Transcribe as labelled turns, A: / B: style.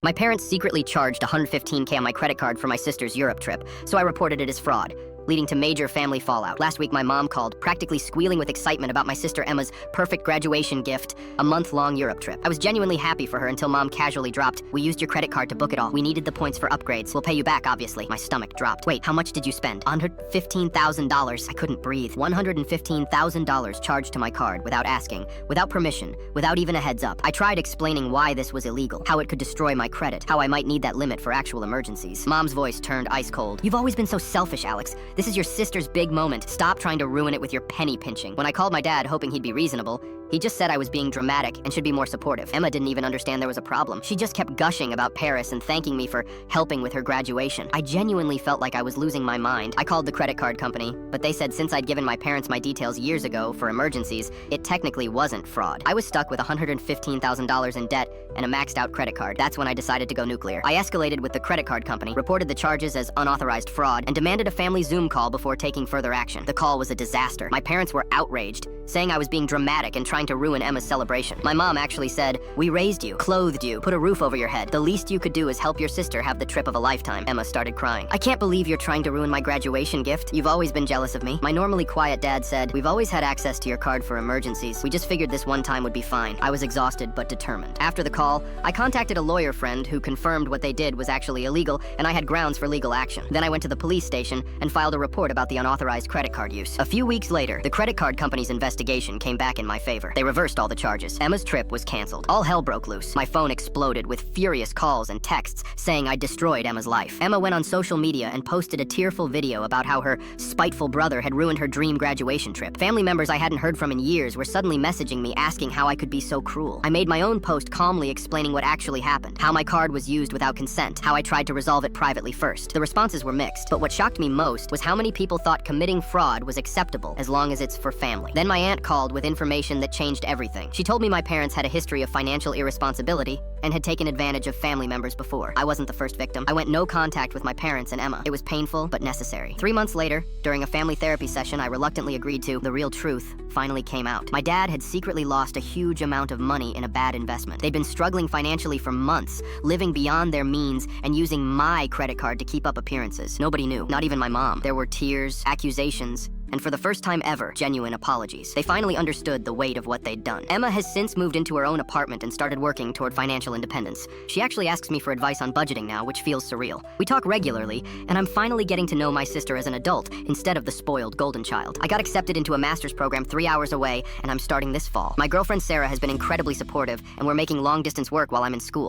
A: My parents secretly charged $115K on my credit card for my sister's Europe trip, so I reported it as fraud, leading to major family fallout. Last week, my mom called, practically squealing with excitement about my sister Emma's perfect graduation gift, a month-long Europe trip. I was genuinely happy for her until Mom casually dropped, "We used your credit card to book it all. We needed the points for upgrades. We'll pay you back, obviously." My stomach dropped. Wait, how much did you spend? $115,000. I couldn't breathe. $115,000 charged to my card without asking, without permission, without even a heads up. I tried explaining why this was illegal, how it could destroy my credit, how I might need that limit for actual emergencies. Mom's voice turned ice cold. "You've always been so selfish, Alex. This is your sister's big moment. Stop trying to ruin it with your penny pinching." When I called my dad hoping he'd be reasonable, he just said I was being dramatic and should be more supportive. Emma didn't even understand there was a problem. She just kept gushing about Paris and thanking me for helping with her graduation. I genuinely felt like I was losing my mind. I called the credit card company, but they said since I'd given my parents my details years ago for emergencies, it technically wasn't fraud. I was stuck with $115,000 in debt and a maxed out credit card. That's when I decided to go nuclear. I escalated with the credit card company, reported the charges as unauthorized fraud, and demanded a family Zoom call before taking further action. The call was a disaster. My parents were outraged, saying I was being dramatic and trying to ruin Emma's celebration. My mom actually said, "We raised you, clothed you, put a roof over your head. The least you could do is help your sister have the trip of a lifetime." Emma started crying. "I can't believe you're trying to ruin my graduation gift. You've always been jealous of me." My normally quiet dad said, "We've always had access to your card for emergencies. We just figured this one time would be fine." I was exhausted but determined. After the call, I contacted a lawyer friend who confirmed what they did was actually illegal and I had grounds for legal action. Then I went to the police station and filed a report about the unauthorized credit card use. A few weeks later, the credit card company's investigation came back in my favor. They reversed all the charges. Emma's trip was canceled. All hell broke loose. My phone exploded with furious calls and texts saying I destroyed Emma's life. Emma went on social media and posted a tearful video about how her spiteful brother had ruined her dream graduation trip. Family members I hadn't heard from in years were suddenly messaging me asking how I could be so cruel. I made my own post calmly explaining what actually happened, how my card was used without consent, how I tried to resolve it privately first. The responses were mixed, but what shocked me most was how many people thought committing fraud was acceptable as long as it's for family. Then my aunt called with information that changed everything. She told me my parents had a history of financial irresponsibility and had taken advantage of family members before. I wasn't the first victim. I went no contact with my parents and Emma. It was painful, but necessary. 3 months later, during a family therapy session I reluctantly agreed to, the real truth finally came out. My dad had secretly lost a huge amount of money in a bad investment. They'd been struggling financially for months, living beyond their means and using my credit card to keep up appearances. Nobody knew, not even my mom. There were tears, accusations, and for the first time ever, genuine apologies. They finally understood the weight of what they'd done. Emma has since moved into her own apartment and started working toward financial independence. She actually asks me for advice on budgeting now, which feels surreal. We talk regularly, and I'm finally getting to know my sister as an adult instead of the spoiled golden child. I got accepted into a master's program 3 hours away, and I'm starting this fall. My girlfriend Sarah has been incredibly supportive, and we're making long-distance work while I'm in school.